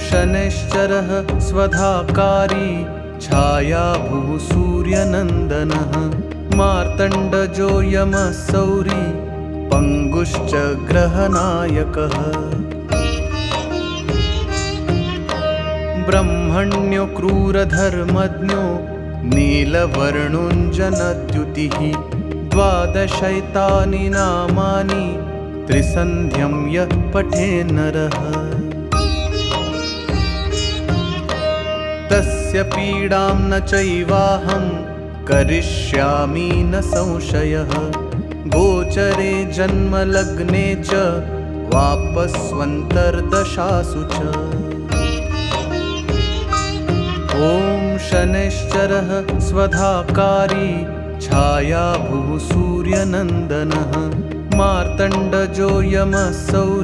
शनैश्चरः स्वधाकारी छायाभुः सूर्यनन्दनः मार्तण्डजो यमः सौरी पङ्गुश्च ग्रहनायकः ब्रह्मण्यो क्रूरधर्मज्ञो नीलवर्णुञ्जनद्युतिः द्वादशैतानि नामानि त्रिसन्ध्यं यः पठेन्नरः तस्य पीडां न चैवाहं करिष्यामि न संशयः गोचरे जन्मलग्ने च वापस्वन्तर्दशासु च ॐ शनैश्चरः स्वधाकारी छायाभुः सूर्यनन्दनः मार्तण्डजो यमः सौरी